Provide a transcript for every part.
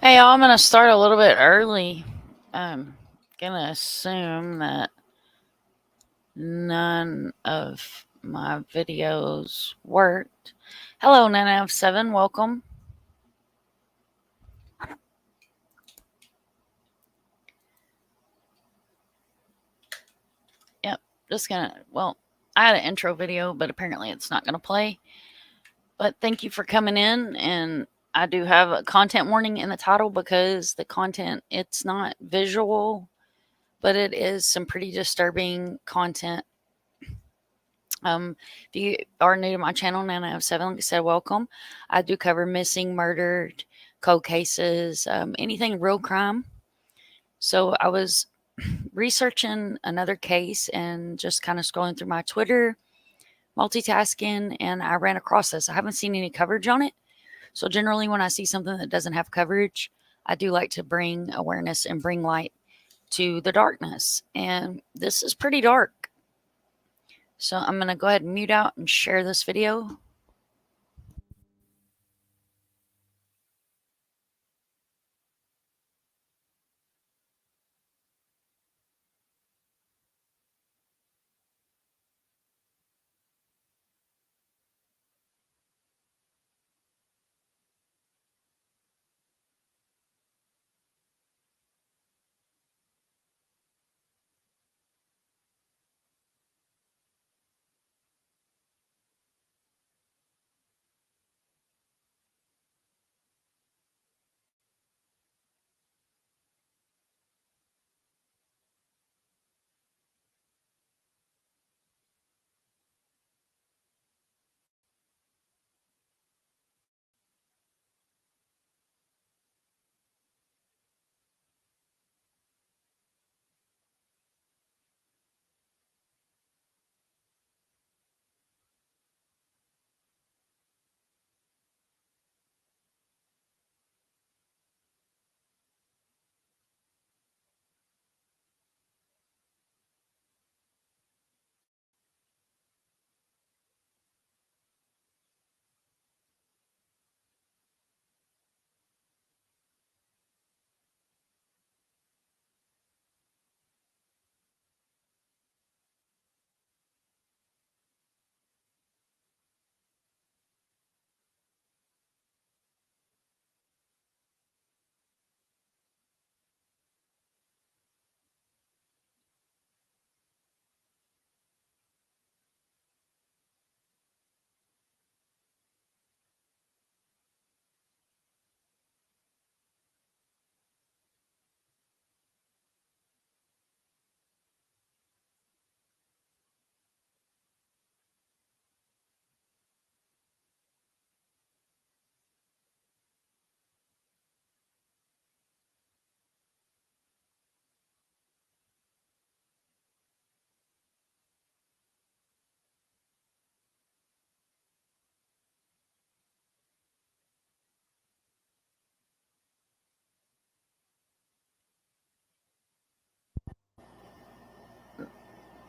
Hey, y'all, I'm going to start a little bit early. I'm going to assume that none of my videos worked. Hello, NanaF7, welcome. Yep, just going to, well, I had an intro video, but apparently it's not going to play. But thank you for coming in, and I do have a content warning in the title because the content, it's not visual, but it is some pretty disturbing content. If you are new to my channel, NanaF7, like I said, welcome. I do cover missing, murdered, cold cases, anything real crime. So I was researching another case and just kind of scrolling through my Twitter, multitasking, and I ran across this. I haven't seen any coverage on it. So generally when I see something that doesn't have coverage, I do like to bring awareness and bring light to the darkness. And this is pretty dark. So I'm going to go ahead and mute out and share this video.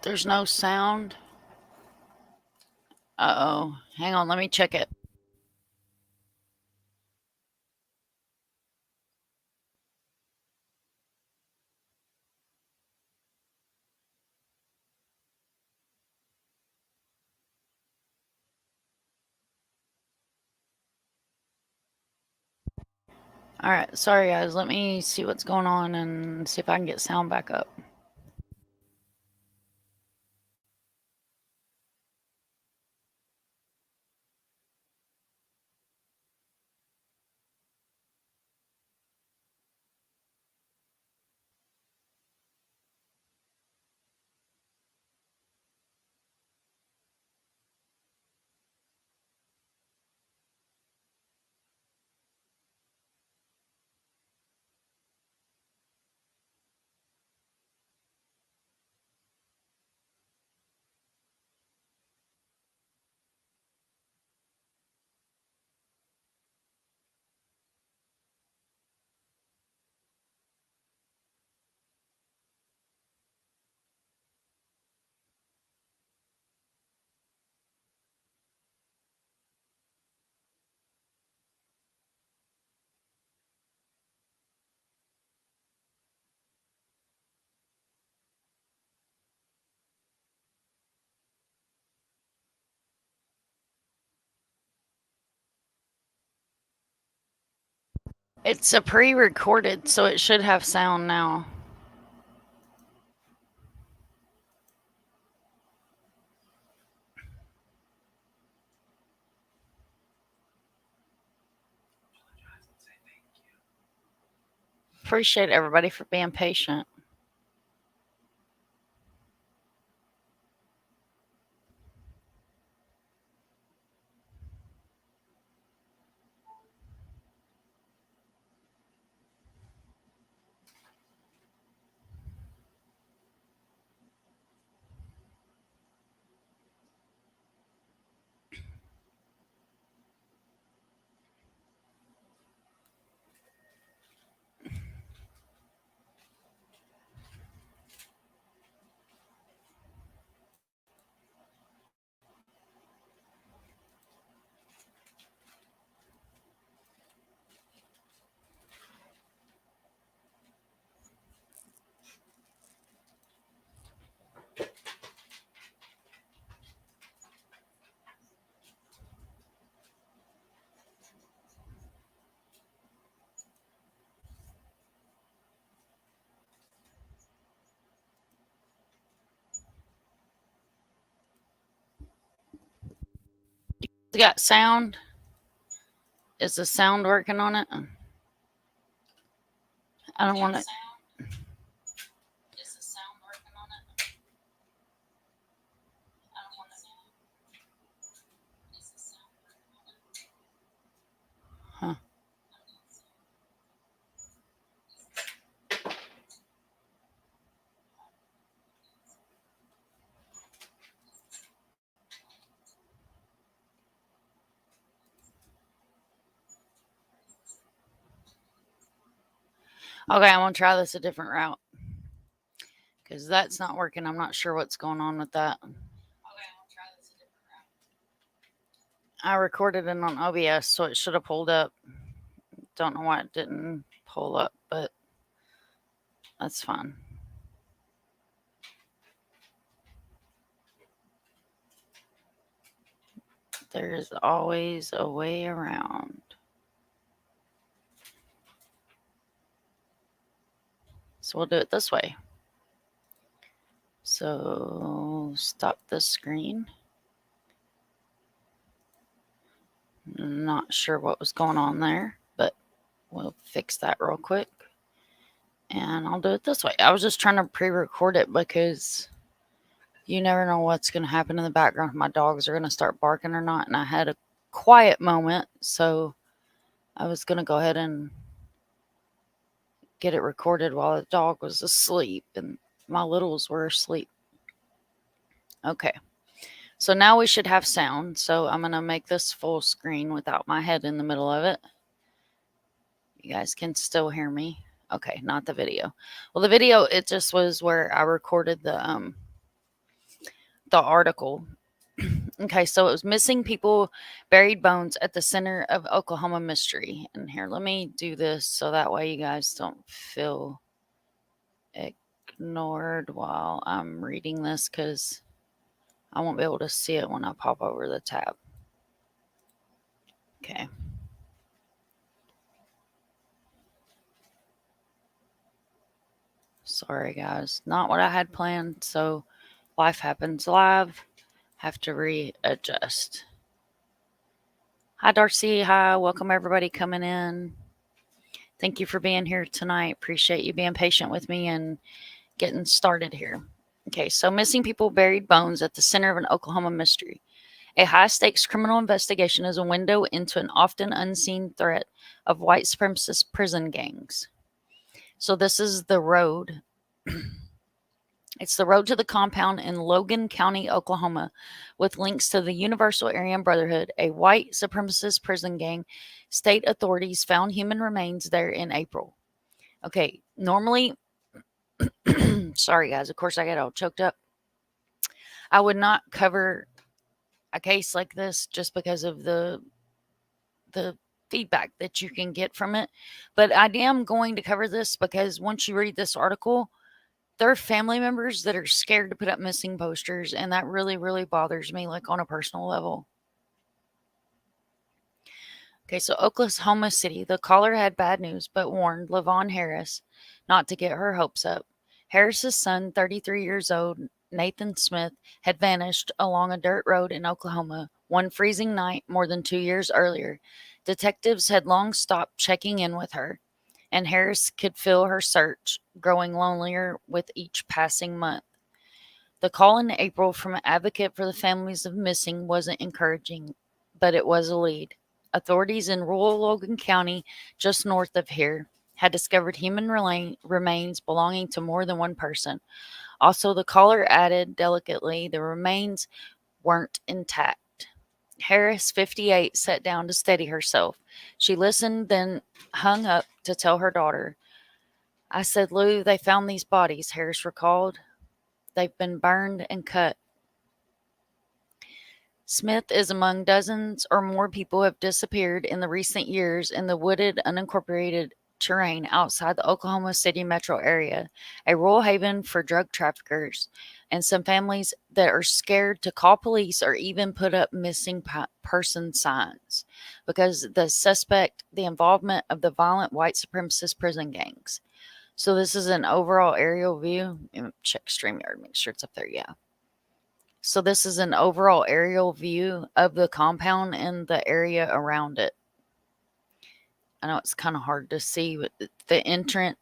There's no sound. Uh-oh. Hang on, let me check it. All right, sorry guys. Let me see what's going on and see if I can get sound back up. It's a pre-recorded, so it should have sound now. Appreciate everybody for being patient. You got sound? Is the sound working on it? I don't want it. Huh. Okay, I'm gonna try this a different route because that's not working. I'm not sure what's going on with that. I recorded it on OBS, so it should have pulled up. Don't know why it didn't pull up, but that's fine. There's always a way around. So we'll do it this way. So stop the screen. Not sure what was going on there, but we'll fix that real quick. And I'll do it this way. I was just trying to pre-record it because you never know what's going to happen in the background. If my dogs are going to start barking or not. And I had a quiet moment, so I was going to go ahead and get it recorded while the dog was asleep and my littles were asleep. Okay. So now we should have sound. So I'm going to make this full screen without my head in the middle of it. You guys can still hear me. Okay, not the video. Well, the video, it just was where I recorded the article. Okay, so it was missing people, buried bones at the center of Oklahoma mystery. And here, let me do this so that way you guys don't feel ignored while I'm reading this, because I won't be able to see it when I pop over the tab. Okay. Sorry, guys. Not what I had planned. So life happens live. Have to readjust. Hi, Darcy. Hi. Welcome, everybody coming in. Thank you for being here tonight. Appreciate you being patient with me and getting started here. Okay, so missing people, buried bones at the center of an Oklahoma mystery. A high-stakes criminal investigation is a window into an often unseen threat of white supremacist prison gangs. So this is the road. It's the road to the compound in Logan County, Oklahoma, with links to the Universal Aryan Brotherhood, a white supremacist prison gang. State authorities found human remains there in April. Okay, normally, sorry guys, of course I got all choked up. I would not cover a case like this just because of the feedback that you can get from it. But I am going to cover this because once you read this article, there are family members that are scared to put up missing posters, and that really, really bothers me, like on a personal level. Okay, so Oklahoma City, the caller had bad news, but warned Lavon Harris not to get her hopes up. Harris's son, 33 years old, Nathan Smith, had vanished along a dirt road in Oklahoma one freezing night more than 2 years earlier. Detectives had long stopped checking in with her, and Harris could feel her search growing lonelier with each passing month. The call in April from an advocate for the families of missing wasn't encouraging, but it was a lead. Authorities in rural Logan County, just north of here, had discovered human remains belonging to more than one person. Also, the caller added delicately the remains weren't intact. Harris, 58, sat down to steady herself. She listened, then hung up to tell her daughter. I said, Lou, they found these bodies, Harris recalled. They've been burned and cut. Smith is among dozens or more people who have disappeared in the recent years in the wooded, unincorporated terrain outside the Oklahoma City metro area, a rural haven for drug traffickers, and some families that are scared to call police or even put up missing person signs because the suspect the involvement of the violent white supremacist prison gangs. So this is an overall aerial view. Check StreamYard, make sure it's up there. Yeah. So this is an overall aerial view of the compound and the area around it. I know it's kind of hard to see, but the entrance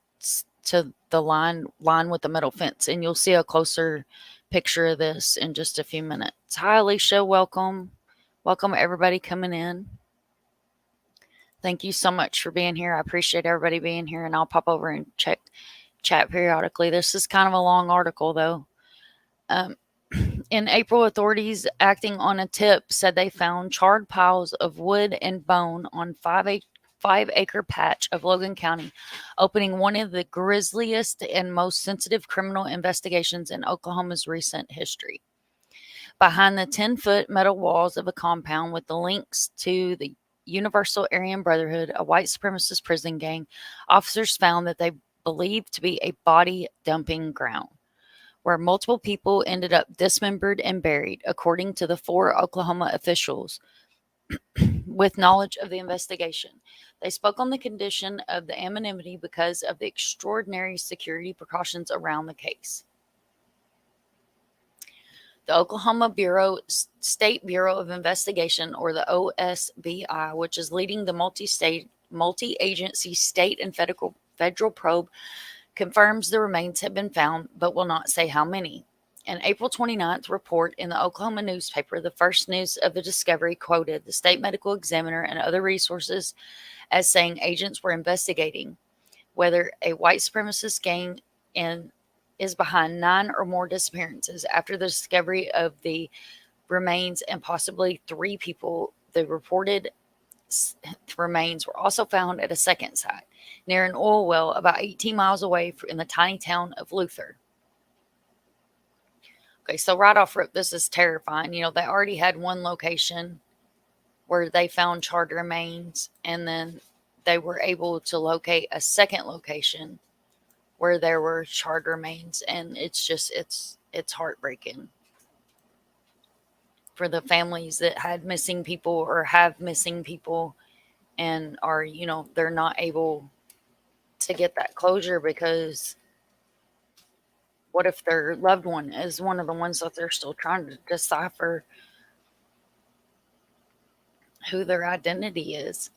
to the line with the metal fence, and you'll see a closer picture of this in just a few minutes. Hi, Alicia. Welcome. Welcome, everybody coming in. Thank you so much for being here. I appreciate everybody being here, and I'll pop over and chat periodically. This is kind of a long article, though. In April, authorities acting on a tip said they found charred piles of wood and bone on 5-acre patch of Logan County, opening one of the grisliest and most sensitive criminal investigations in Oklahoma's recent history. Behind the 10-foot metal walls of a compound with the links to the Universal Aryan Brotherhood, a white supremacist prison gang, officers found that they believed to be a body dumping ground, where multiple people ended up dismembered and buried, according to the 4 Oklahoma officials with knowledge of the investigation. They spoke on the condition of the anonymity because of the extraordinary security precautions around the case. The Oklahoma State Bureau of Investigation, or the OSBI, which is leading the multi-agency state and federal probe, confirms the remains have been found, but will not say how many. An April 29th report in the Oklahoma newspaper, the first news of the discovery, quoted the state medical examiner and other resources as saying agents were investigating whether a white supremacist gang is behind 9 or more disappearances after the discovery of the remains, and possibly 3 people. The reported remains were also found at a second site near an oil well about 18 miles away in the tiny town of Luther. Okay, so right off rip, this is terrifying. You know, they already had one location where they found charred remains, and then they were able to locate a second location where there were charred remains, and it's heartbreaking for the families that had missing people or have missing people and are, you know, they're not able to get that closure because what if their loved one is one of the ones that they're still trying to decipher who their identity is?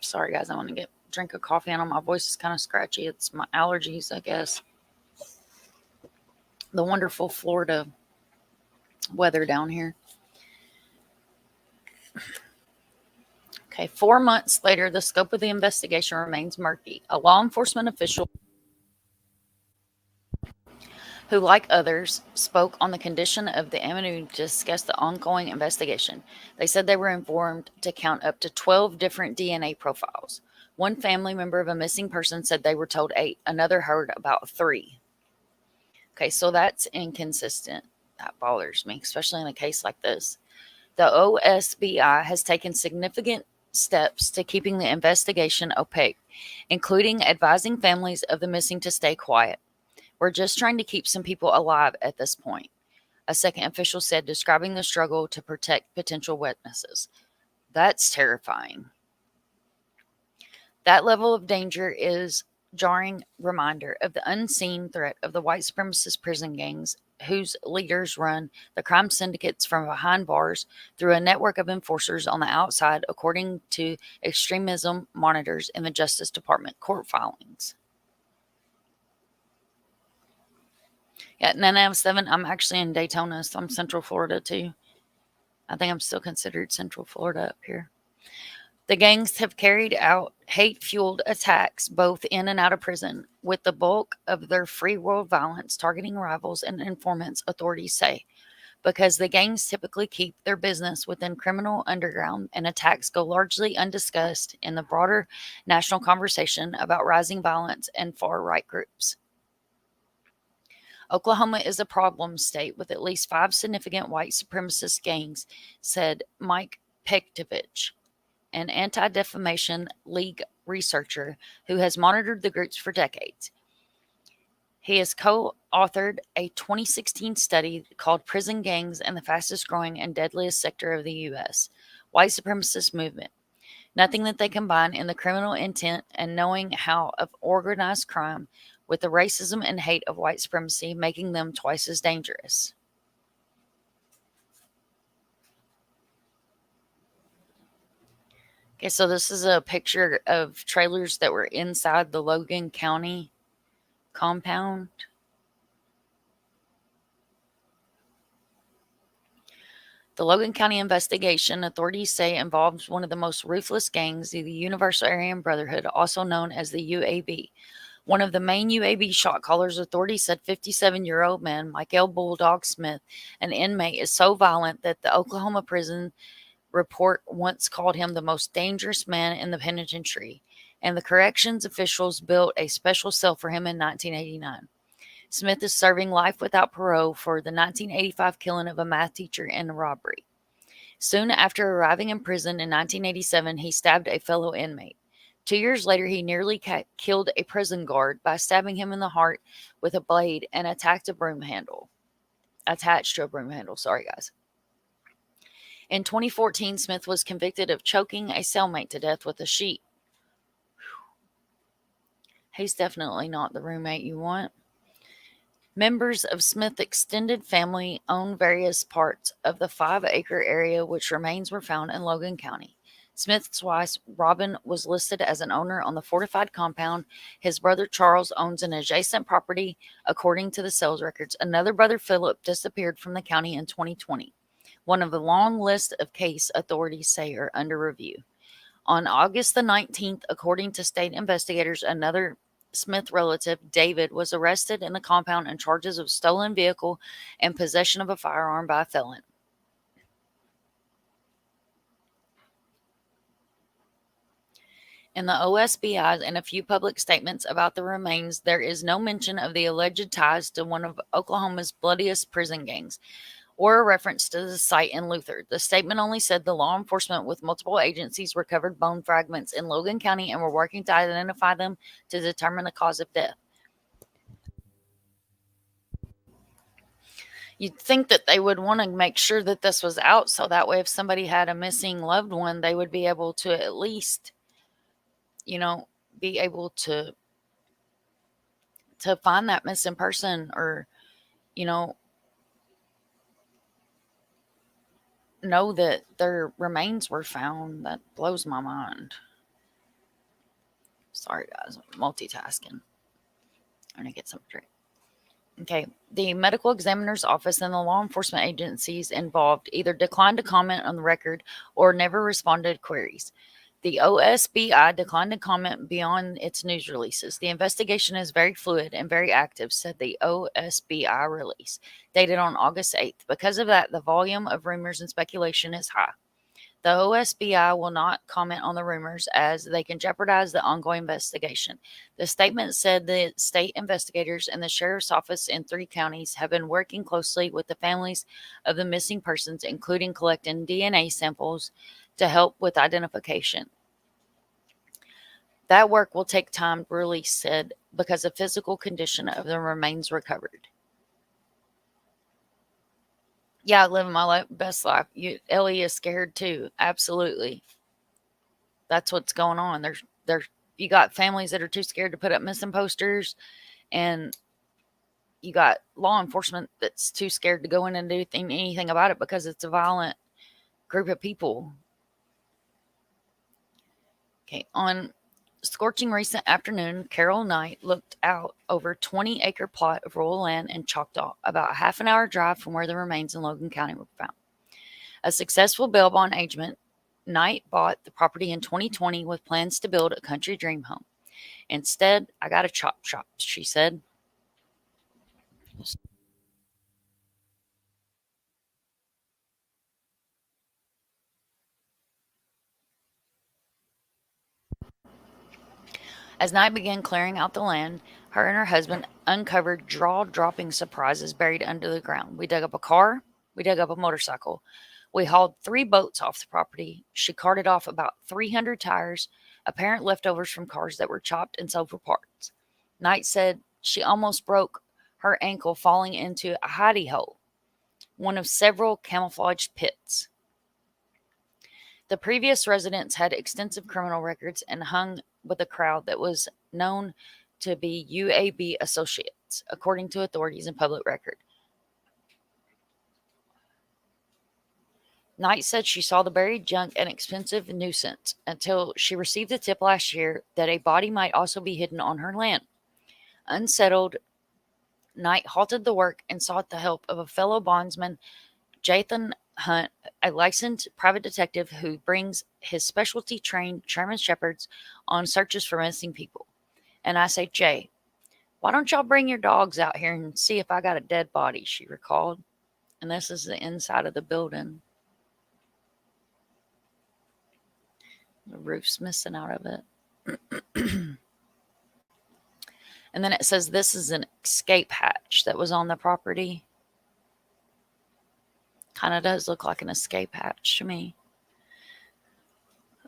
Sorry, guys, I want to drink a coffee. I know my voice is kind of scratchy. It's my allergies, I guess. The wonderful Florida weather down here. Okay, 4 months later, the scope of the investigation remains murky. A law enforcement official who, like others, spoke on the condition of the anonymity to discuss the ongoing investigation. They said they were informed to count up to 12 different DNA profiles. One family member of a missing person said they were told 8. Another heard about 3. Okay, so that's inconsistent. That bothers me, especially in a case like this. The OSBI has taken significant steps to keeping the investigation opaque, including advising families of the missing to stay quiet. We're just trying to keep some people alive at this point, a second official said, describing the struggle to protect potential witnesses. That's terrifying. That level of danger is jarring reminder of the unseen threat of the white supremacist prison gangs whose leaders run the crime syndicates from behind bars through a network of enforcers on the outside, according to extremism monitors in the Justice Department court filings. Yeah, 907, I'm actually in Daytona, so I'm Central Florida too. I think I'm still considered Central Florida up here. The gangs have carried out hate-fueled attacks both in and out of prison, with the bulk of their free world violence targeting rivals and informants, authorities say, because the gangs typically keep their business within criminal underground and attacks go largely undiscussed in the broader national conversation about rising violence and far-right groups. Oklahoma is a problem state with at least 5 significant white supremacist gangs, said Mike Pektovich, an Anti-Defamation League researcher who has monitored the groups for decades. He has co-authored a 2016 study called Prison Gangs and the Fastest Growing and Deadliest Sector of the U.S. White Supremacist Movement. Nothing that they combine in the criminal intent and knowing how of organized crime with the racism and hate of white supremacy, making them twice as dangerous. Okay, so this is a picture of trailers that were inside the Logan County compound. The Logan County investigation, authorities say, involves one of the most ruthless gangs, the Universal Aryan Brotherhood, also known as the UAB. One of the main UAB shot callers, authorities said 57-year-old man Michael Bulldog Smith, an inmate, is so violent that the Oklahoma prison report once called him the most dangerous man in the penitentiary, and the corrections officials built a special cell for him in 1989. Smith is serving life without parole for the 1985 killing of a math teacher and a robbery. Soon after arriving in prison in 1987, he stabbed a fellow inmate. 2 years later, he nearly killed a prison guard by stabbing him in the heart with a blade and attached to a broom handle. Sorry, guys. In 2014, Smith was convicted of choking a cellmate to death with a sheet. He's definitely not the roommate you want. Members of Smith's extended family own various parts of the 5-acre area which remains were found in Logan County. Smith's wife, Robin, was listed as an owner on the fortified compound. His brother, Charles, owns an adjacent property, according to the sales records. Another brother, Philip, disappeared from the county in 2020. One of the long list of cases authorities say are under review. On August the 19th, according to state investigators, another Smith relative, David, was arrested in the compound on charges of stolen vehicle and possession of a firearm by a felon. In the OSBI and a few public statements about the remains, there is no mention of the alleged ties to one of Oklahoma's bloodiest prison gangs, or a reference to the site in Luther. The statement only said the law enforcement with multiple agencies recovered bone fragments in Logan County and were working to identify them to determine the cause of death. You'd think that they would want to make sure that this was out so that way if somebody had a missing loved one, they would be able to at least, be able to find that missing person or, know that their remains were found. That blows my mind. Sorry, guys. I'm multitasking. I'm going to get some drink. Okay. The medical examiner's office and the law enforcement agencies involved either declined to comment on the record or never responded to queries. The OSBI declined to comment beyond its news releases. The investigation is very fluid and very active, said the OSBI release, dated on August 8th. Because of that, the volume of rumors and speculation is high. The OSBI will not comment on the rumors as they can jeopardize the ongoing investigation. The statement said the state investigators and the sheriff's office in 3 counties have been working closely with the families of the missing persons, including collecting DNA samples to help with identification. That work will take time, release said, because of physical condition of the remains recovered. Yeah, living my best life. Ellie is scared too. Absolutely. That's what's going on. There's you got families that are too scared to put up missing posters, and you got law enforcement that's too scared to go in and do anything about it because it's a violent group of people. Okay, on scorching recent afternoon, Carol Knight looked out over a 20-acre plot of rural land in Choctaw, about a half an hour drive from where the remains in Logan County were found. A successful bail bond agent, Knight bought the property in 2020 with plans to build a country dream home. Instead, I got a chop shop, she said. As Knight began clearing out the land, her and her husband uncovered jaw dropping surprises buried under the ground. We dug up a car, we dug up a motorcycle. We hauled 3 boats off the property. She carted off about 300 tires, apparent leftovers from cars that were chopped and sold for parts. Knight said she almost broke her ankle falling into a hidey hole, one of several camouflaged pits. The previous residents had extensive criminal records and hung with a crowd that was known to be UAB associates, according to authorities and public record. Knight said she saw the buried junk an expensive nuisance until she received a tip last year that a body might also be hidden on her land. Unsettled, Knight halted the work and sought the help of a fellow bondsman, Jathan Hunt, a licensed private detective who brings his specialty trained German Shepherds on searches for missing people. And I say, Jay, why don't y'all bring your dogs out here and see if I got a dead body? She recalled. And this is the inside of the building. The roof's missing out of it. And then it says this is an escape hatch that was on the property. Kind of does look like an escape hatch to me.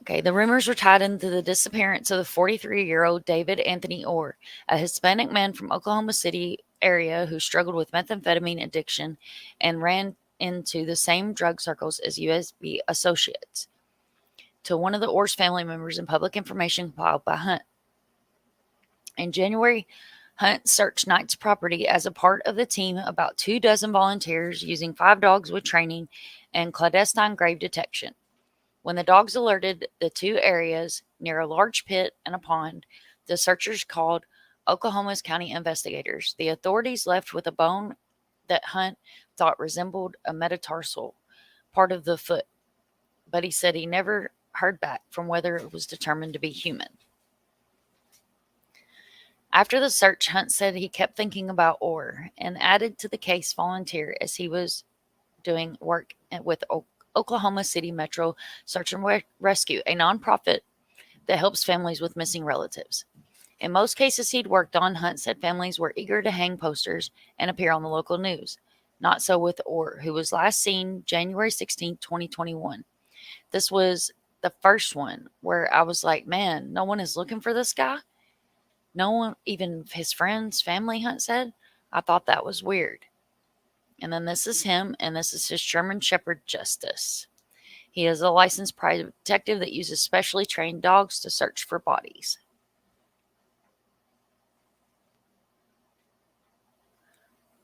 Okay, the rumors were tied into the disappearance of the 43-year-old David Anthony Orr, a Hispanic man from Oklahoma City area who struggled with methamphetamine addiction and ran into the same drug circles as USB associates, to one of the Orr's family members and public information compiled by Hunt. In January, Hunt searched Knight's property as a part of the team, about 24 volunteers using 5 dogs with training and clandestine grave detection. When the dogs alerted the 2 areas near a large pit and a pond, the searchers called Oklahoma County investigators. The authorities left with a bone that Hunt thought resembled a metatarsal, part of the foot, but he said he never heard back from whether it was determined to be human. After the search, Hunt said he kept thinking about Orr and added to the case volunteer as he was doing work with Oklahoma City Metro Search and Rescue, a nonprofit that helps families with missing relatives. In most cases he'd worked on, Hunt said families were eager to hang posters and appear on the local news. Not so with Orr, who was last seen January 16, 2021. This was the first one where I was like, man, no one is looking for this guy? No one, even his friends, family, Hunt said. I thought that was weird. And then this is him, and this is his German Shepherd Justice. He is a licensed private detective that uses specially trained dogs to search for bodies.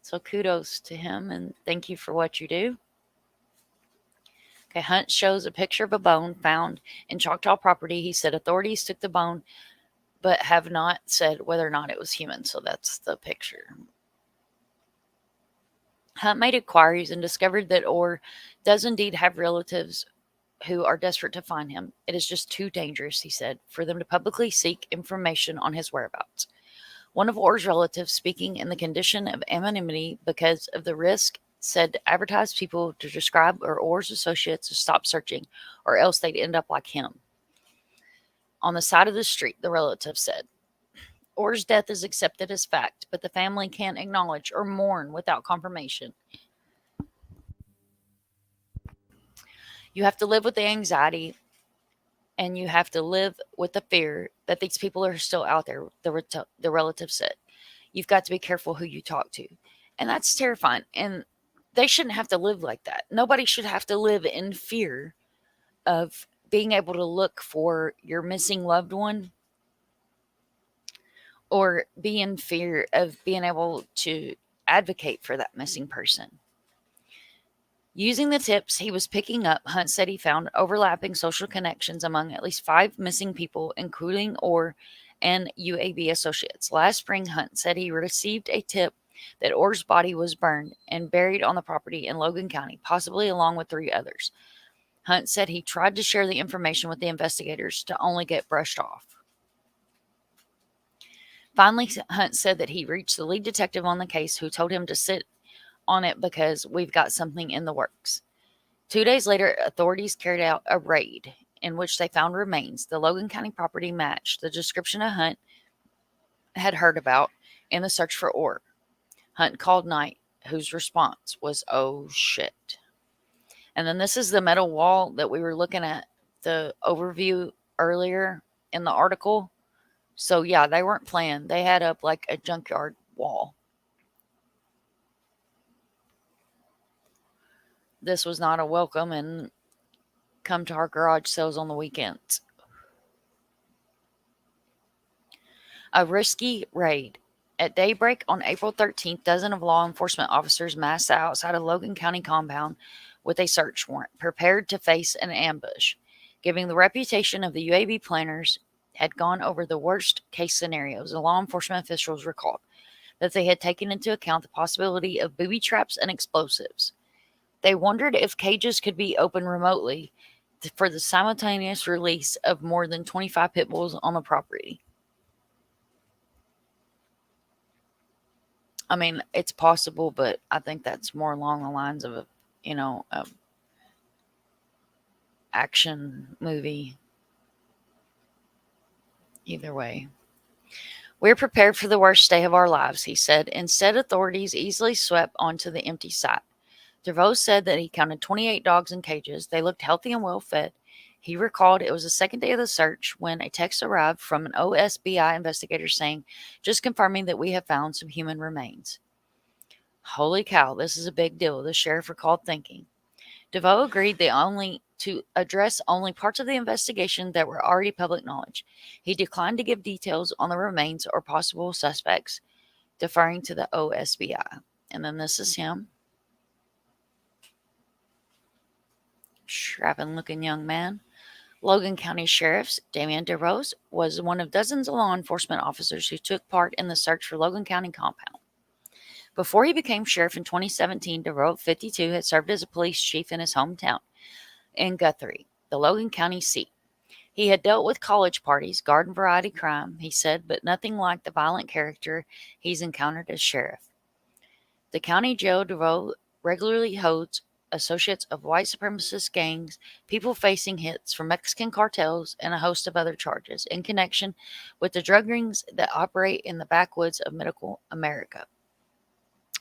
So kudos to him, and thank you for what you do. Okay, Hunt shows a picture of a bone found in Choctaw property. He said authorities took the bone but have not said whether or not it was human. So that's the picture. Hunt made inquiries and discovered that Orr does indeed have relatives who are desperate to find him. It is just too dangerous, he said, for them to publicly seek information on his whereabouts. One of Orr's relatives, speaking in the condition of anonymity because of the risk, said to advertise people to describe Orr's associates to stop searching, or else they'd end up like him. On the side of the street, the relative said, Orr's death is accepted as fact, but the family can't acknowledge or mourn without confirmation. You have to live with the anxiety, and you have to live with the fear that these people are still out there, the relative said. You've got to be careful who you talk to. And that's terrifying. And they shouldn't have to live like that. Nobody should have to live in fear of being able to look for your missing loved one, or be in fear of being able to advocate for that missing person. Using the tips he was picking up, Hunt said he found overlapping social connections among at least 5 missing people, including Orr and UAB associates. Last spring, Hunt said he received a tip that Orr's body was burned and buried on the property in Logan County, possibly along with 3 others. Hunt said he tried to share the information with the investigators to only get brushed off. Finally, Hunt said that he reached the lead detective on the case, who told him to sit on it because we've got something in the works. 2 days later, authorities carried out a raid in which they found remains. The Logan County property matched the description a Hunt had heard about in the search for Orr. Hunt called Knight, whose response was, "Oh shit." And then this is the metal wall that we were looking at the overview earlier in the article. So yeah, they weren't playing. They had up like a junkyard wall. This was not a welcome and come to our garage sales on the weekends. A risky raid. At daybreak on April 13th, dozens of law enforcement officers massed outside a Logan County compound with a search warrant, prepared to face an ambush. Giving the reputation of the UAB planners had gone over the worst case scenarios, the law enforcement officials recalled that they had taken into account the possibility of booby traps and explosives. They wondered if cages could be opened remotely for the simultaneous release of more than 25 pit bulls on the property. I mean, it's possible, but I think that's more along the lines of a action movie. Either way. "We're prepared for the worst day of our lives," he said. Instead, authorities easily swept onto the empty site. DeVoe said that he counted 28 dogs in cages. They looked healthy and well fed. He recalled it was the second day of the search when a text arrived from an OSBI investigator saying, "Just confirming that we have found some human remains." Holy cow, this is a big deal, the sheriff recalled thinking. DeVoe agreed to address only parts of the investigation that were already public knowledge. He declined to give details on the remains or possible suspects, deferring to the OSBI. And then this is him. Strapping looking young man. Logan County Sheriff's Damian DeRose was one of dozens of law enforcement officers who took part in the search for Logan County compound. Before he became sheriff in 2017, DeRose, 52, had served as a police chief in his hometown in Guthrie, the Logan County seat. He had dealt with college parties, garden variety crime, he said, but nothing like the violent character he's encountered as sheriff. The county jail DeVoe regularly holds associates of white supremacist gangs, people facing hits from Mexican cartels, and a host of other charges in connection with the drug rings that operate in the backwoods of middle America.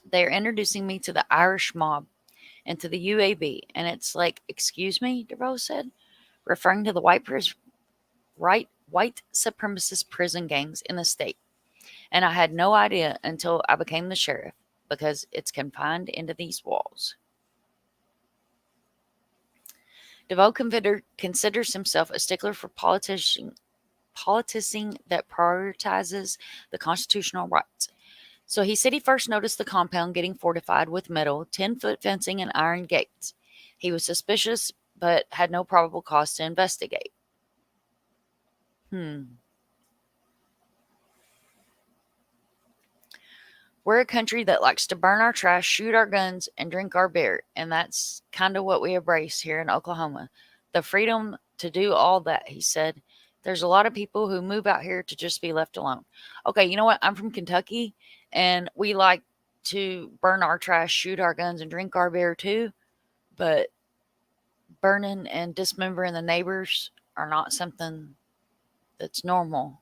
They are introducing me to the Irish mob and to the UAB, and it's like, "Excuse me," DeVoe said, referring to the white supremacist prison gangs in the state. "And I had no idea until I became the sheriff, because it's confined into these walls." DeVoe considers himself a stickler for politicking that prioritizes the constitutional rights. So he said he first noticed the compound getting fortified with metal, 10-foot fencing, and iron gates. He was suspicious, but had no probable cause to investigate. We're a country that likes to burn our trash, shoot our guns, and drink our beer, and that's kind of what we embrace here in Oklahoma. The freedom to do all that, he said. There's a lot of people who move out here to just be left alone. Okay, you know what? I'm from Kentucky, and we like to burn our trash, shoot our guns, and drink our beer too, but burning and dismembering the neighbors are not something that's normal.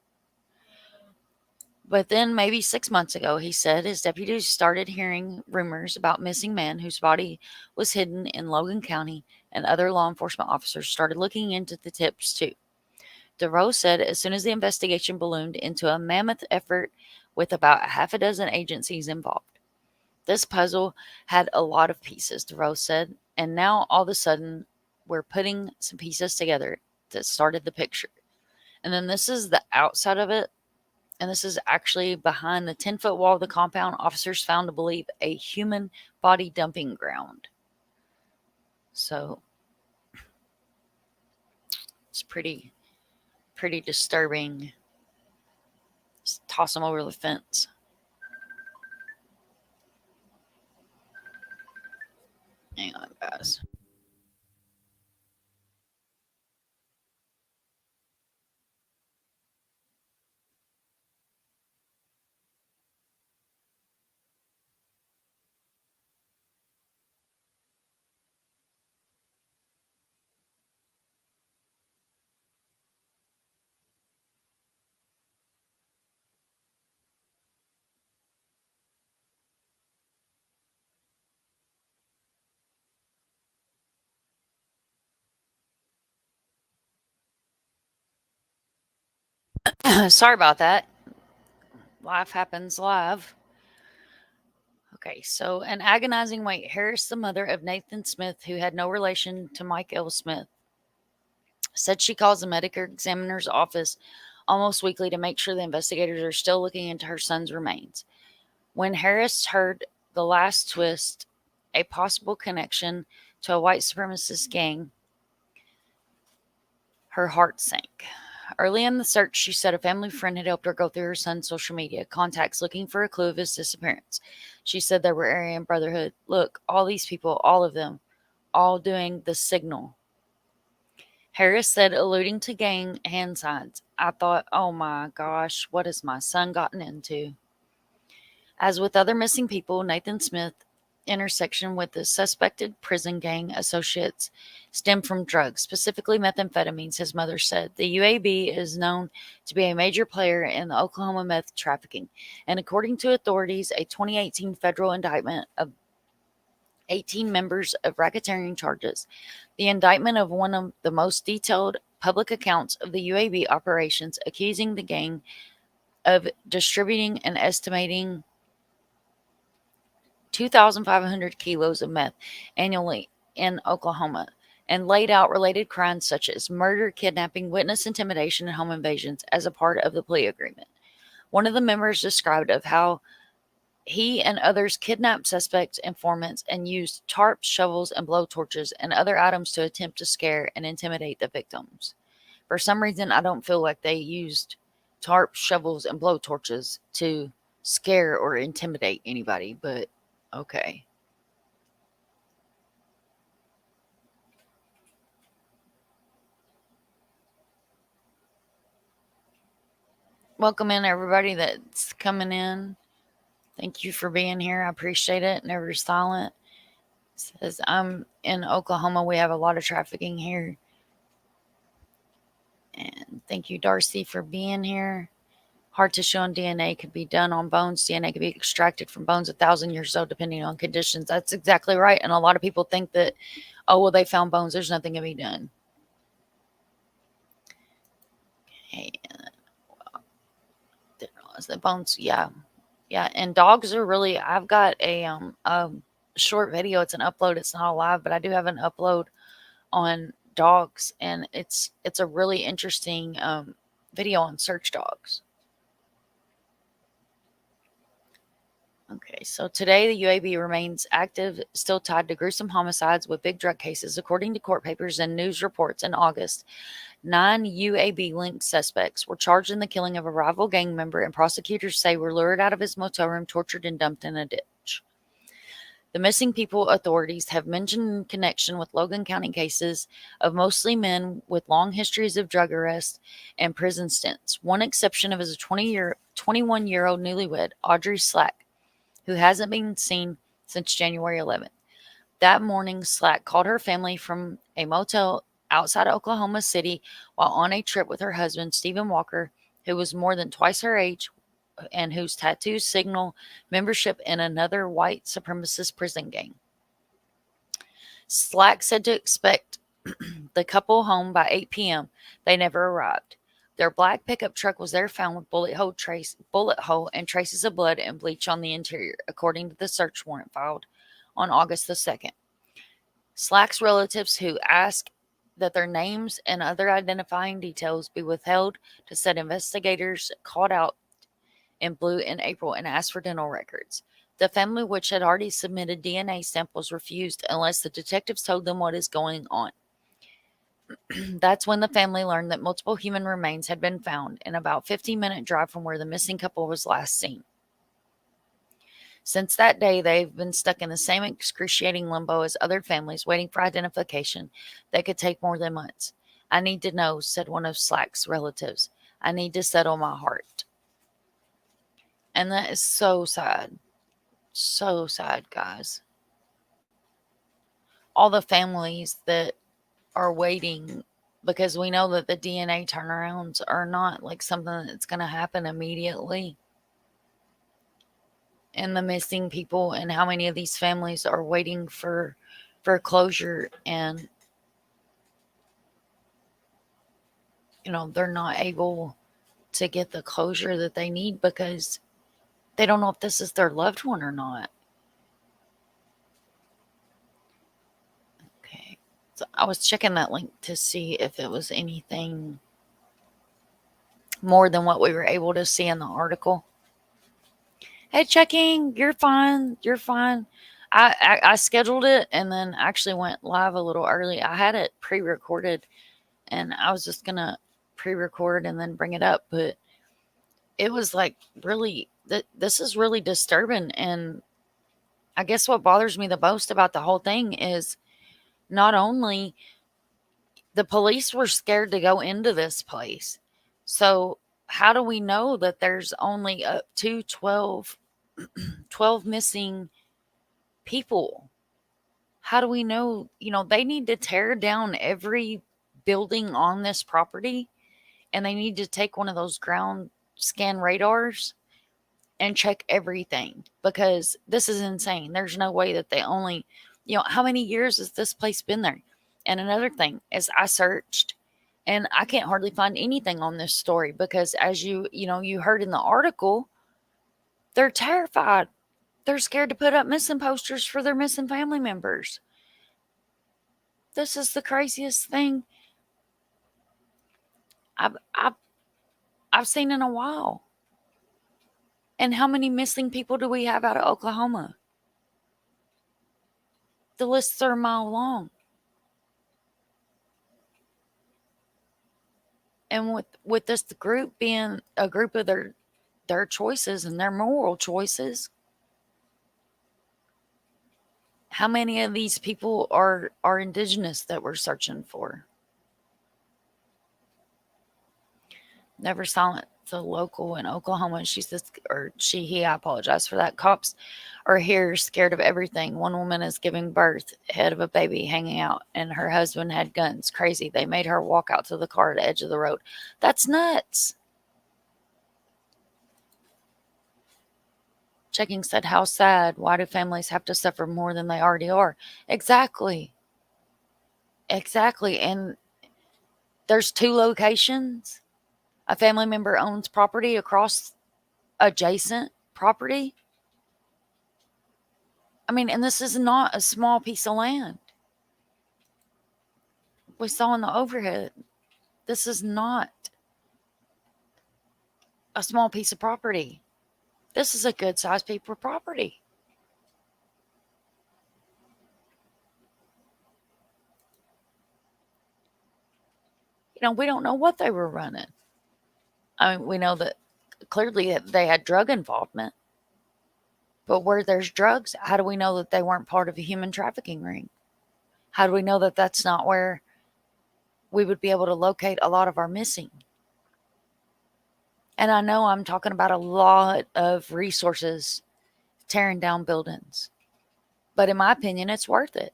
But then, maybe 6 months ago, he said, his deputies started hearing rumors about missing men whose body was hidden in Logan County, and other law enforcement officers started looking into the tips too. DeRose said as soon as the investigation ballooned into a mammoth effort with about a half a dozen agencies involved. This puzzle had a lot of pieces, DeVoe said, and now all of a sudden we're putting some pieces together that started the picture. And then this is the outside of it. And this is actually behind the 10-foot wall of the compound officers found to believe a human body dumping ground. So it's pretty disturbing. Just toss them over the fence. Hang on, guys. Sorry about that. Life happens live. Okay, so an agonizing wait. Harris, the mother of Nathan Smith, who had no relation to Mike L. Smith, said she calls the medical examiner's office almost weekly to make sure the investigators are still looking into her son's remains. When Harris heard the last twist, a possible connection to a white supremacist gang, her heart sank. Early in the search, she said a family friend had helped her go through her son's social media contacts looking for a clue of his disappearance. She said there were Aryan Brotherhood. Look, all these people, all of them, all doing the signal. Harris said, alluding to gang hand signs, I thought, oh my gosh, what has my son gotten into? As with other missing people, Nathan Smith intersection with the suspected prison gang associates stemmed from drugs, specifically methamphetamines, his mother said. The UAB is known to be a major player in the Oklahoma meth trafficking, and according to authorities, a 2018 federal indictment of 18 members of racketeering charges. The indictment of one of the most detailed public accounts of the UAB operations, accusing the gang of distributing and estimating 2,500 kilos of meth annually in Oklahoma, and laid out related crimes such as murder, kidnapping, witness intimidation, and home invasions as a part of the plea agreement. One of the members described of how he and others kidnapped suspects, informants, and used tarps, shovels, and blowtorches and other items to attempt to scare and intimidate the victims. For some reason, I don't feel like they used tarps, shovels, and blowtorches to scare or intimidate anybody, but okay. Welcome in everybody that's coming in. Thank you for being here. I appreciate it. Never silent. It says I'm in Oklahoma. We have a lot of trafficking here. And thank you, Darcy, for being here. Hard tissue and DNA could be done on bones. DNA could be extracted from bones 1,000 years old, depending on conditions. That's exactly right. And a lot of people think that, oh, well, they found bones. There's nothing to be done. Hey, the bones, yeah. Yeah, and dogs are really I've got a short video. It's an upload. It's not live, but I do have an upload on dogs, and it's a really interesting video on search dogs. Okay, so today the UAB remains active, still tied to gruesome homicides with big drug cases. According to court papers and news reports in August, 9 UAB-linked suspects were charged in the killing of a rival gang member, and prosecutors say were lured out of his motel room, tortured, and dumped in a ditch. The missing people authorities have mentioned in connection with Logan County cases of mostly men with long histories of drug arrest and prison stints. One exception of is a 21-year-old newlywed, Audrey Slack, who hasn't been seen since January 11th. That morning, Slack called her family from a motel outside Oklahoma City while on a trip with her husband, Stephen Walker, who was more than twice her age and whose tattoos signal membership in another white supremacist prison gang. Slack said to expect the couple home by 8 p.m. They never arrived. Their black pickup truck was there found with bullet hole and traces of blood and bleach on the interior, according to the search warrant filed on August the 2nd. Slack's relatives, who asked that their names and other identifying details be withheld to said investigators, called out in blue in April and asked for dental records. The family, which had already submitted DNA samples, refused unless the detectives told them what is going on. That's when the family learned that multiple human remains had been found in about 15-minute drive from where the missing couple was last seen. Since that day, they've been stuck in the same excruciating limbo as other families, waiting for identification that could take more than months. I need to know, said one of Slack's relatives. I need to settle my heart. And that is so sad. So sad, guys. All the families that are waiting, because we know that the DNA turnarounds are not like something that's going to happen immediately. And the missing people, and how many of these families are waiting for closure, and they're not able to get the closure that they need because they don't know if this is their loved one or not. Okay. So I was checking that link to see if it was anything more than what we were able to see in the article. Hey, checking. You're fine. You're fine. I scheduled it and then actually went live a little early. I had it pre-recorded and I was just going to pre-record and then bring it up. But it was like really, this is really disturbing. And I guess what bothers me the most about the whole thing is not only the police were scared to go into this place. So how do we know that there's only up to 12 missing people? How do we know? They need to tear down every building on this property, and they need to take one of those ground scan radars and check everything, because this is insane. There's no way that they only, how many years has this place been there? And another thing is, I searched and I can't hardly find anything on this story because, as you heard in the article, they're terrified. They're scared to put up missing posters for their missing family members. This is the craziest thing I've seen in a while. And how many missing people do we have out of Oklahoma? The lists are a mile long. And with this group being a group of their choices and their moral choices, how many of these people are indigenous that we're searching for? Never silent. The local in Oklahoma, she says, or he, I apologize for that. Cops are here scared of everything. One woman is giving birth, head of a baby hanging out, and her husband had guns. Crazy. They made her walk out to the car at the edge of the road. That's nuts. Checking said, how sad. Why do families have to suffer more than they already are? Exactly. And there's 2 locations. A family member owns property across adjacent property. I mean, and this is not a small piece of land. We saw in the overhead, this is not a small piece of property. This is a good sized piece of property. We don't know what they were running. I mean, we know that clearly they had drug involvement. But where there's drugs, how do we know that they weren't part of a human trafficking ring? How do we know that that's not where we would be able to locate a lot of our missing? And I know I'm talking about a lot of resources tearing down buildings. But in my opinion, it's worth it.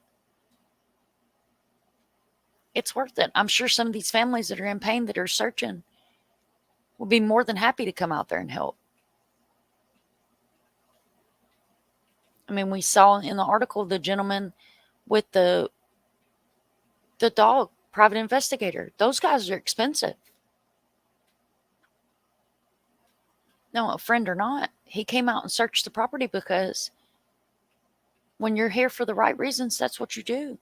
It's worth it. I'm sure some of these families that are in pain, that are searching, will be more than happy to come out there and help. I mean, we saw in the article the gentleman with the dog, private investigator. Those guys are expensive. No, a friend or not, he came out and searched the property because when you're here for the right reasons, that's what you do.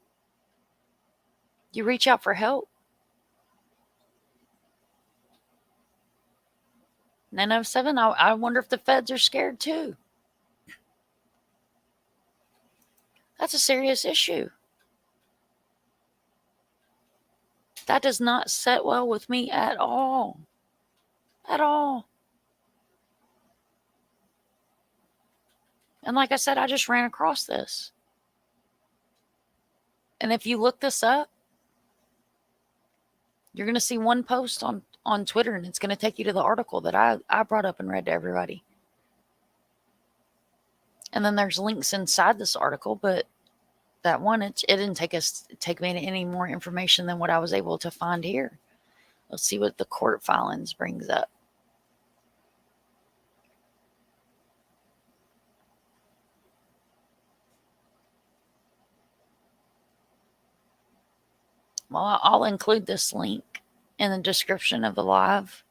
You reach out for help. 907, I wonder if the feds are scared too. That's a serious issue. That does not set well with me at all. At all. And like I said, I just ran across this. And if you look this up, you're going to see one post on Twitter, and it's going to take you to the article that I brought up and read to everybody. And then there's links inside this article, but that one, it didn't take me to any more information than what I was able to find here. Let's see what the court filings brings up. Well, I'll include this link in the description of the live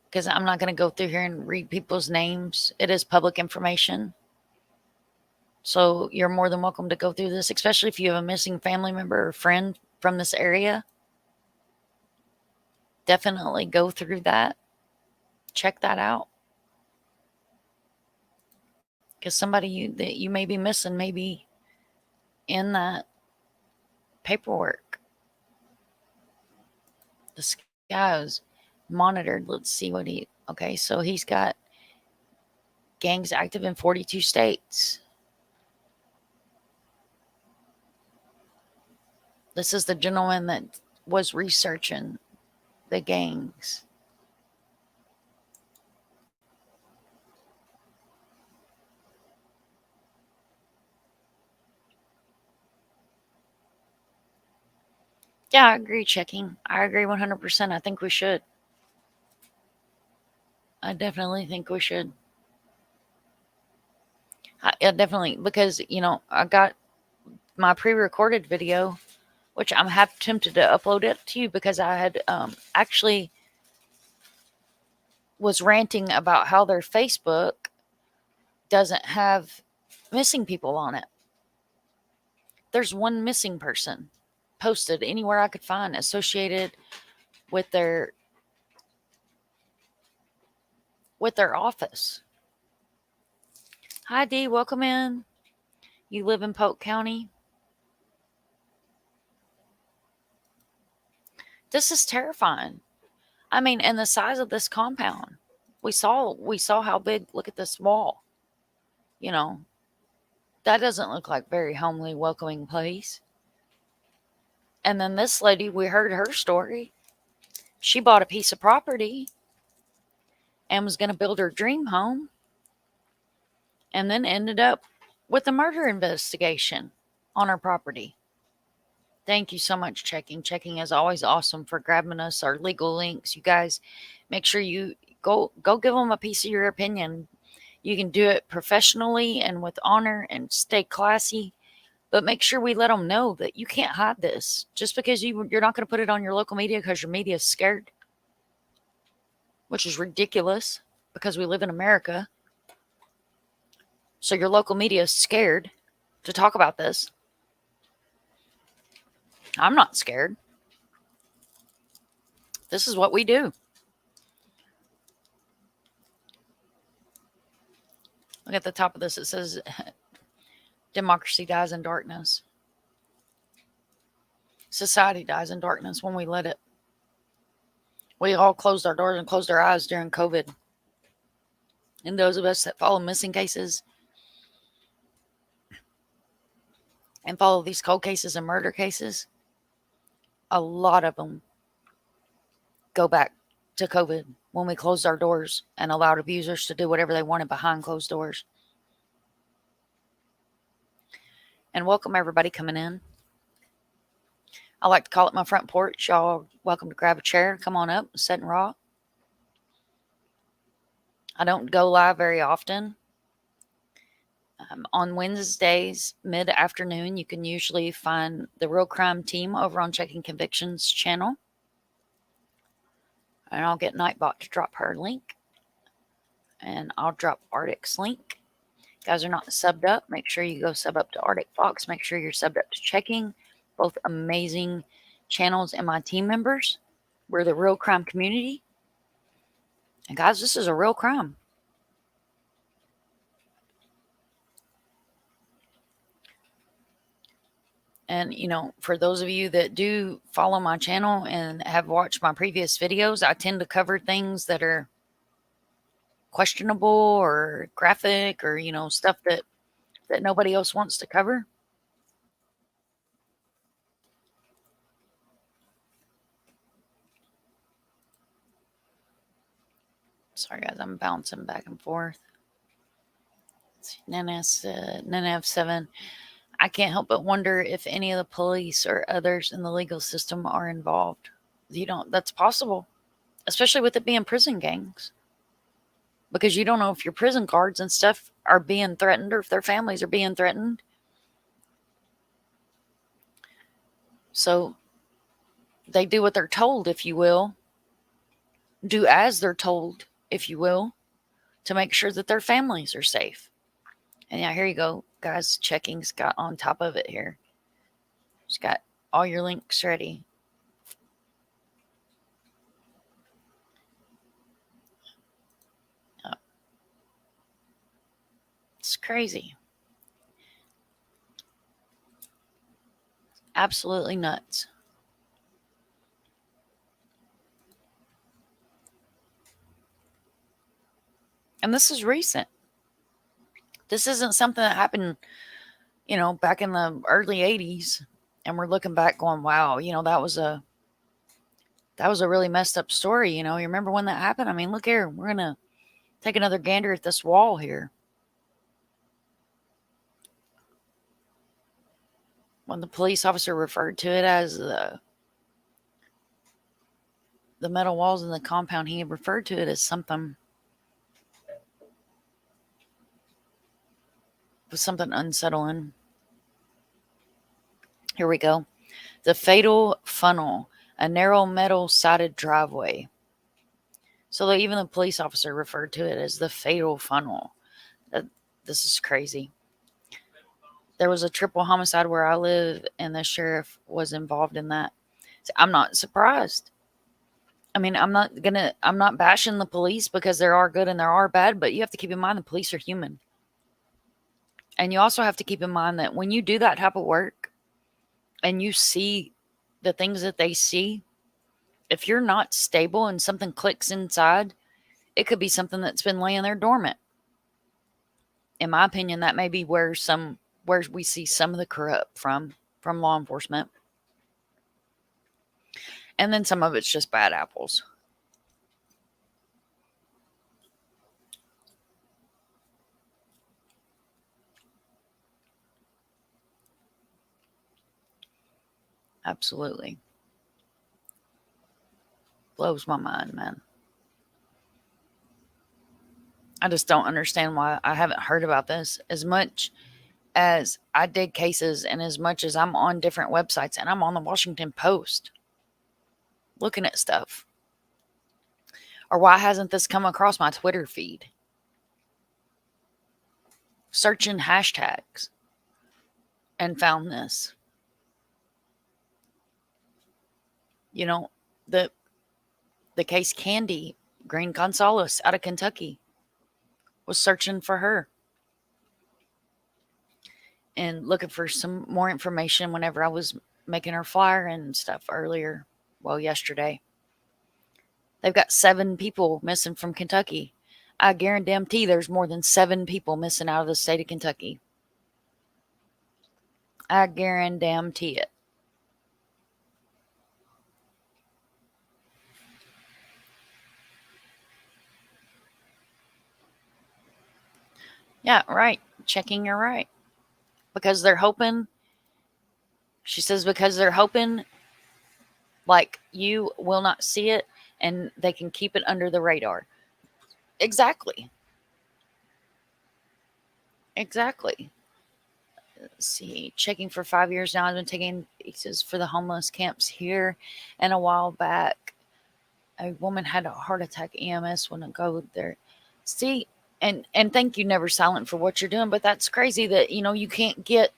because I'm not going to go through here and read people's names. It is public information. So you're more than welcome to go through this, especially if you have a missing family member or friend from this area. Definitely go through that. Check that out. Because somebody that you may be missing may be in that paperwork. This guy was monitored. Let's see what okay, so he's got gangs active in 42 states. This is the gentleman that was researching the gangs. Yeah, I agree, checking. I agree 100%. I think we should. I definitely think we should. I definitely, because, I got my pre-recorded video, which I'm half tempted to upload it to you because I had actually was ranting about how their Facebook doesn't have missing people on it. There's one missing person posted anywhere I could find associated with their office. Hi Dee, welcome in. You live in Polk County? This is terrifying. I mean, and the size of this compound. We saw how big, look at this wall. That doesn't look like very homely, welcoming place. And then this lady, we heard her story. She bought a piece of property and was going to build her dream home, and then ended up with a murder investigation on her property. Thank you so much, Checking. Checking is always awesome for grabbing us our legal links. You guys, make sure you go give them a piece of your opinion. You can do it professionally and with honor and stay classy, but make sure we let them know that you can't hide this just because you're not going to put it on your local media because your media is scared, which is ridiculous because we live in America. So your local media is scared to talk about this. I'm not scared. This is what we do. Look at the top of this. It says, democracy dies in darkness. Society dies in darkness when we let it. We all closed our doors and closed our eyes during COVID. And those of us that follow missing cases and follow these cold cases and murder cases, a lot of them go back to COVID when we closed our doors and allowed abusers to do whatever they wanted behind closed doors. And welcome everybody coming in. I like to call it my front porch. Y'all are welcome to grab a chair, come on up, sit and rock. I don't go live very often. On Wednesdays, mid-afternoon, you can usually find the Real Crime Team over on Checking Convictions channel. And I'll get Nightbot to drop her link and I'll drop Arctic's link. If you guys are not subbed up, make sure you go sub up to Arctic Fox. Make sure you're subbed up to Checking. Both amazing channels and my team members. We're the real crime community. And guys, this is a real crime. And, for those of you that do follow my channel and have watched my previous videos, I tend to cover things that are questionable or graphic or, stuff that nobody else wants to cover. Sorry, guys, I'm bouncing back and forth. Nenev7. I can't help but wonder if any of the police or others in the legal system are involved. That's possible, especially with it being prison gangs. Because you don't know if your prison guards and stuff are being threatened or if their families are being threatened. So they do what they're told, if you will. Do as they're told, if you will, to make sure that their families are safe. And yeah, here you go, guys. Checking's got on top of it here. It's got all your links ready. Oh. It's crazy. Absolutely nuts. And this is recent. This isn't something that happened, back in the early 80s. And we're looking back going, wow, that was a really messed up story. You remember when that happened? I mean, look here. We're going to take another gander at this wall here. When the police officer referred to it as the metal walls in the compound, he referred to it as something unsettling. Here we go. The fatal funnel, a narrow metal-sided driveway. So even the police officer referred to it as the fatal funnel. This is crazy. There was a triple homicide where I live, and the sheriff was involved in that. So I'm not surprised. I mean, I'm not bashing the police because there are good and there are bad, but you have to keep in mind the police are human. And you also have to keep in mind that when you do that type of work and you see the things that they see, if you're not stable and something clicks inside, it could be something that's been laying there dormant. In my opinion, that may be where we see some of the corrupt from law enforcement. And then some of it's just bad apples. Absolutely. Blows my mind, man. I just don't understand why I haven't heard about this. As much as I dig cases and as much as I'm on different websites and I'm on the Washington Post looking at stuff. Or why hasn't this come across my Twitter feed? Searching hashtags and found this. The case Candy Green Gonzalez out of Kentucky, was searching for her and looking for some more information whenever I was making her flyer and stuff earlier. Well, yesterday. They've got 7 people missing from Kentucky. I guarantee there's more than 7 people missing out of the state of Kentucky. I guarantee it. Yeah, right. Checking, you're right. Because they're hoping, she says, because they're hoping like you will not see it and they can keep it under the radar. Exactly. Exactly. Let's see. Checking for 5 years now. I've been taking cases for the homeless camps here. And a while back, a woman had a heart attack. EMS wouldn't go there. See, and thank you, Never Silent, for what you're doing. But that's crazy that you can't get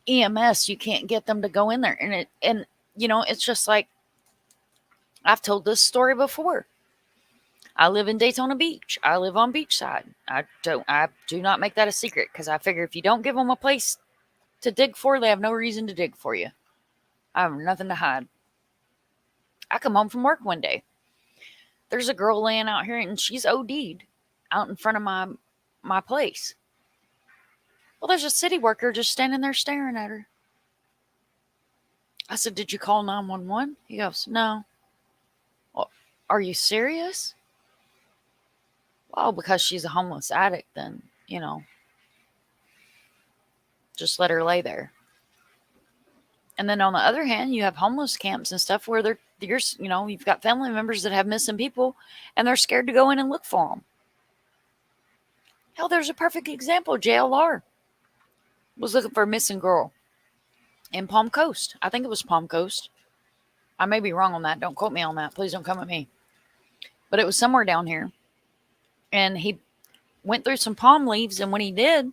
EMS, you can't get them to go in there, and it's just like I've told this story before. I live in Daytona Beach. I live on beachside. I do not make that a secret because I figure if you don't give them a place to dig for, they have no reason to dig for you. I have nothing to hide. I come home from work one day. There's a girl laying out here and she's OD'd out in front of my place. Well, there's a city worker just standing there staring at her. I said, "Did you call 911?" He goes, "No." Well, are you serious? Well, because she's a homeless addict, then, just let her lay there. And then on the other hand, you have homeless camps and stuff where you've got family members that have missing people and they're scared to go in and look for them. Hell, there's a perfect example. JLR was looking for a missing girl in Palm Coast. I think it was Palm Coast. I may be wrong on that. Don't quote me on that. Please don't come at me. But it was somewhere down here. And he went through some palm leaves, and when he did,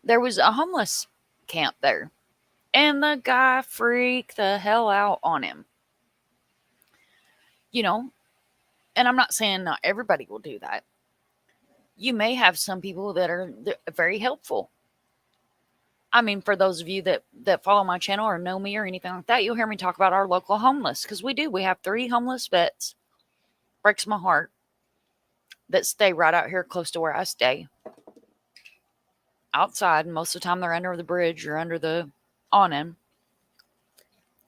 there was a homeless camp there. And the guy freaked the hell out on him. And I'm not saying not everybody will do that. You may have some people that are very helpful. I mean, for those of you that follow my channel or know me or anything like that, you'll hear me talk about our local homeless, because we do. We have 3 homeless vets. Breaks my heart. That stay right out here close to where I stay. Outside. Most of the time they're under the bridge or under the awning.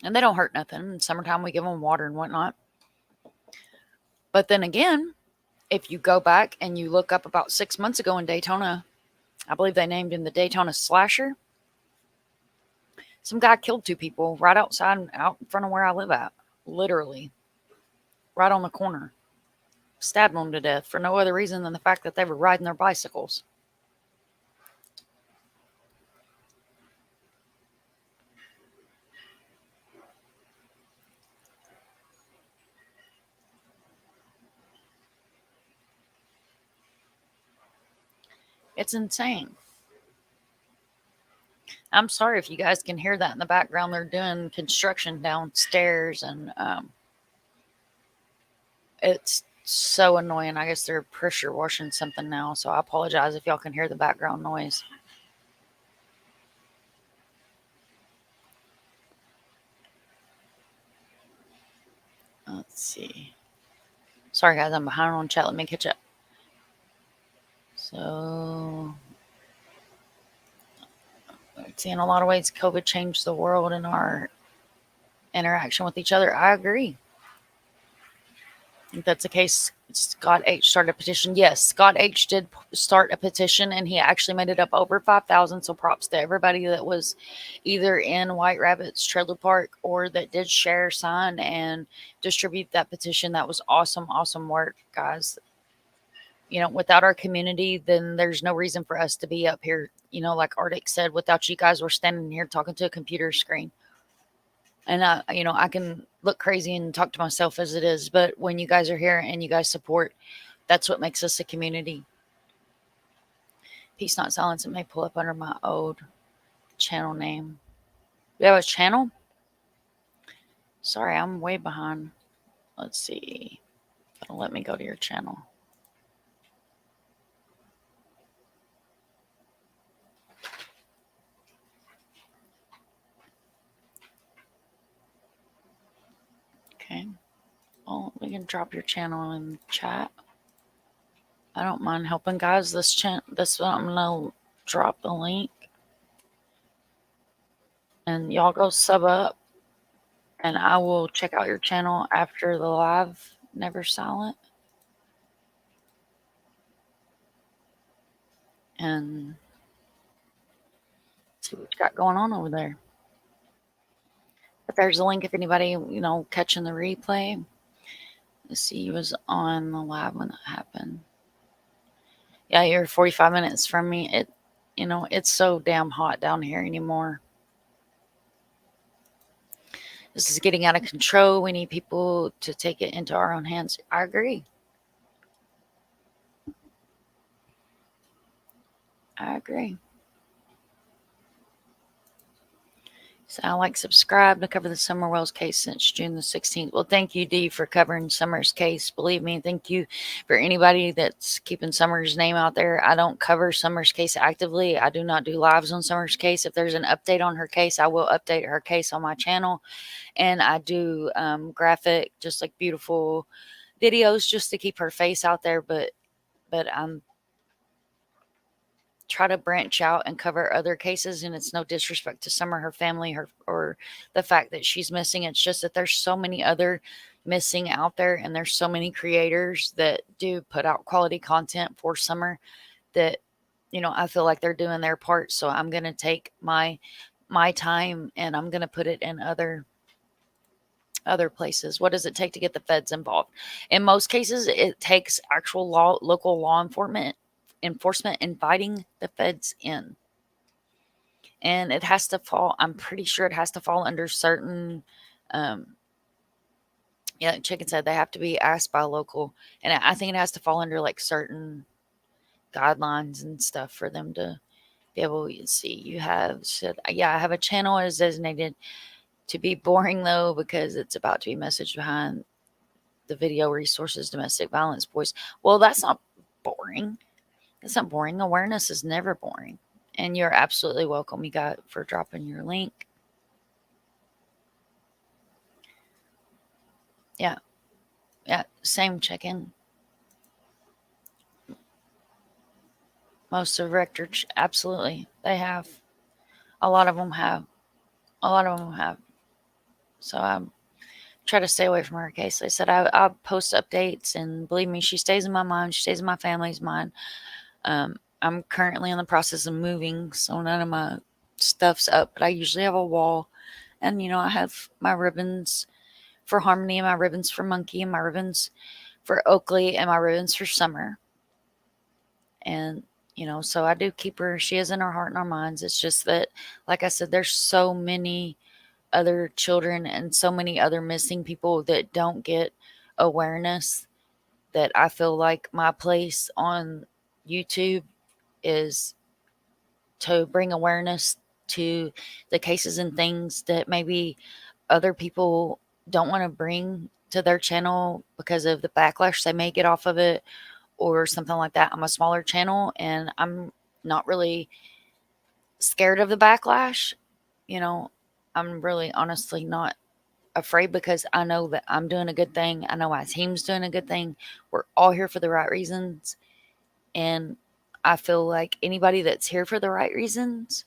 And they don't hurt nothing. In summertime we give them water and whatnot. But then again, if you go back and you look up about 6 months ago in Daytona, I believe they named him the Daytona Slasher. Some guy killed 2 people right outside, out in front of where I live at. Literally. Right on the corner. Stabbed them to death for no other reason than the fact that they were riding their bicycles. It's insane. I'm sorry if you guys can hear that in the background. They're doing construction downstairs, and it's so annoying. I guess they're pressure washing something now, so I apologize if y'all can hear the background noise. Let's see. Sorry, guys, I'm behind on chat. Let me catch up. So, in a lot of ways, COVID changed the world and our interaction with each other. I agree. I think that's the case. Scott H started a petition. Yes, Scott H did start a petition, and he actually made it up over 5,000. So props to everybody that was either in White Rabbit's trailer park or that did share, sign, and distribute that petition. That was awesome, awesome work, guys. Without our community, then there's no reason for us to be up here. Like Arctic said, without you guys, we're standing here talking to a computer screen. And I can look crazy and talk to myself as it is, but when you guys are here and you guys support, that's what makes us a community. Peace Not Silence. It may pull up under my old channel name. We have a channel? Sorry, I'm way behind. Let's see. It'll let me go to your channel. Okay. Well, we can drop your channel in chat. I don't mind helping, guys. This one, I'm gonna drop the link, and y'all go sub up, and I will check out your channel after the live. Never Silent, and see what you got going on over there. But there's a link if anybody catching the replay. Let's see, he was on the live when that happened. Yeah, you're 45 minutes from me. It's so damn hot down here anymore. This is getting out of control. We need people to take it into our own hands. I agree. I agree. So I like subscribe to cover the Summer Wells case since June the 16th. Well, thank you, Dee, for covering Summer's case. Believe me, thank you for anybody that's keeping Summer's name out there. I don't cover Summer's case actively. I do not do lives on Summer's case. If there's an update on her case, I will update her case on my channel. And I do graphic, just like beautiful videos just to keep her face out there. But I'm try to branch out and cover other cases, and it's no disrespect to Summer, her family, her, or the fact that she's missing. It's just that there's so many other missing out there, and there's so many creators that do put out quality content for Summer that, I feel like they're doing their part. So I'm going to take my time and I'm going to put it in other places. What does it take to get the feds involved? In most cases, it takes actual local law enforcement inviting the feds in. And it has to fall, I'm pretty sure it has to fall under certain, Chicken said they have to be asked by local. And I think it has to fall under like certain guidelines and stuff for them to be able to see. You have said, yeah, I have a channel is designated to be boring though, because it's about to be messaged behind the video resources, domestic violence boys. Well, that's not boring. It's not boring. Awareness is never boring. And you're absolutely welcome, you got, for dropping your link. Yeah. Yeah. Same check-in. Most of rectors, absolutely. They have. A lot of them have. A lot of them have. So I try to stay away from her case. Like I said, I post updates, and believe me, she stays in my mind. She stays in my family's mind. I'm currently in the process of moving, so none of my stuff's up, but I usually have a wall. And, I have my ribbons for Harmony, and my ribbons for Monkey, and my ribbons for Oakley, and my ribbons for Summer. And, so I do keep her. She is in our heart and our minds. It's just that, like I said, there's so many other children and so many other missing people that don't get awareness, that I feel like my place on YouTube is to bring awareness to the cases and things that maybe other people don't want to bring to their channel because of the backlash they may get off of it or something like that. I'm a smaller channel and I'm not really scared of the backlash. I'm really honestly not afraid, because I know that I'm doing a good thing. I know my team's doing a good thing. We're all here for the right reasons. And I feel like anybody that's here for the right reasons,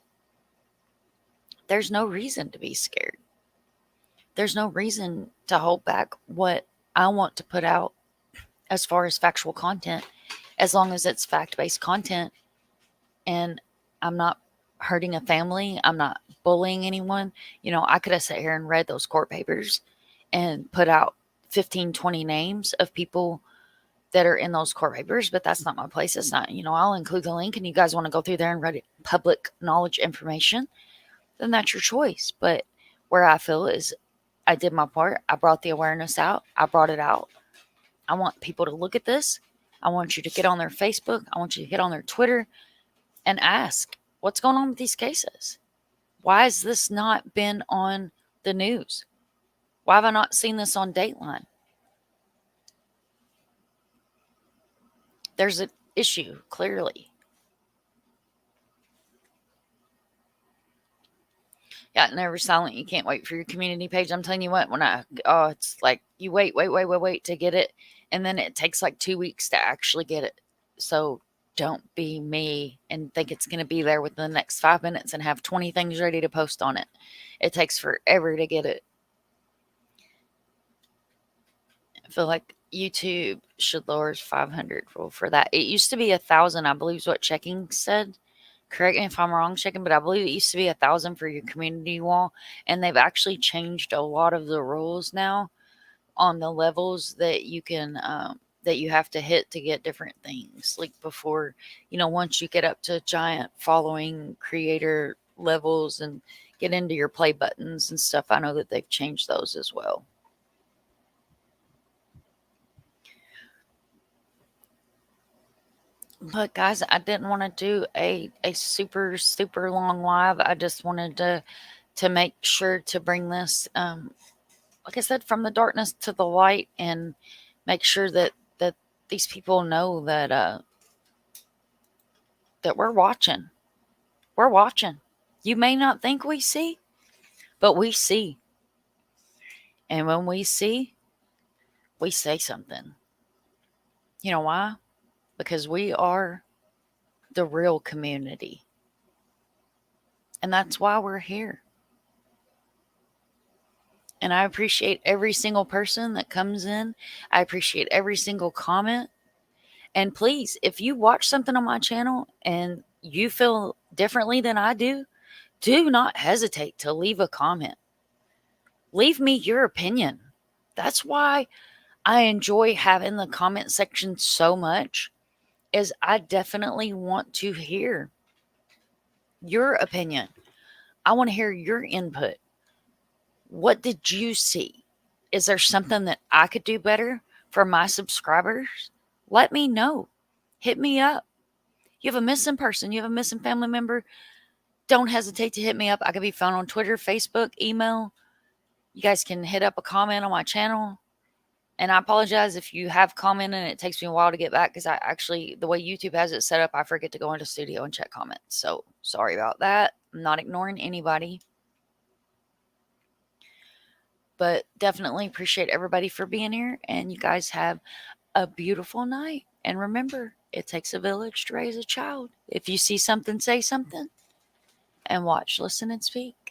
there's no reason to be scared. There's no reason to hold back what I want to put out as far as factual content, as long as it's fact-based content and I'm not hurting a family. I'm not bullying anyone. I could have sat here and read those court papers and put out 15, 20 names of people that are in those court papers, but that's not my place. It's not, I'll include the link, and you guys want to go through there and read it, public knowledge information, then that's your choice. But where I feel is I did my part. I brought the awareness out. I brought it out. I want people to look at this. I want you to get on their Facebook. I want you to get on their Twitter and ask, what's going on with these cases? Why has this not been on the news? Why have I not seen this on Dateline? There's an issue, clearly. Yeah, never silent. You can't wait for your community page. I'm telling you what, it's like you wait to get it. And then it takes like 2 weeks to actually get it. So don't be me and think it's going to be there within the next 5 minutes and have 20 things ready to post on it. It takes forever to get it. I feel like YouTube should lower 500 for that. It used to be 1,000, I believe is what checking said. Correct me if I'm wrong, checking, but I believe it used to be 1,000 for your community wall, and they've actually changed a lot of the rules now on the levels that you can that you have to hit to get different things. Like before, once you get up to giant following creator levels and get into your play buttons and stuff, I know that they've changed those as well. But guys, I didn't want to do a super super long live. I just wanted to make sure to bring this, like I said, from the darkness to the light, and make sure that these people know that we're watching. We're watching. You may not think we see, but we see. And when we see, we say something. You know why? Because we are the real community. And that's why we're here. And I appreciate every single person that comes in. I appreciate every single comment. And please, if you watch something on my channel and you feel differently than I do not hesitate to leave a comment. Leave me your opinion. That's why I enjoy having the comment section so much, is I definitely want to hear your opinion. I want to hear your input. What did you see? Is there something that I could do better for my subscribers? Let me know. Hit me up. You have a missing person, you have a missing family member, don't hesitate to hit me up. I can be found on Twitter, Facebook, email. You guys can hit up a comment on my channel. And I apologize if you have commented and it takes me a while to get back, because I actually, the way YouTube has it set up, I forget to go into studio and check comments. So sorry about that. I'm not ignoring anybody. But definitely appreciate everybody for being here. And you guys have a beautiful night. And remember, it takes a village to raise a child. If you see something, say something. And watch, listen, and speak.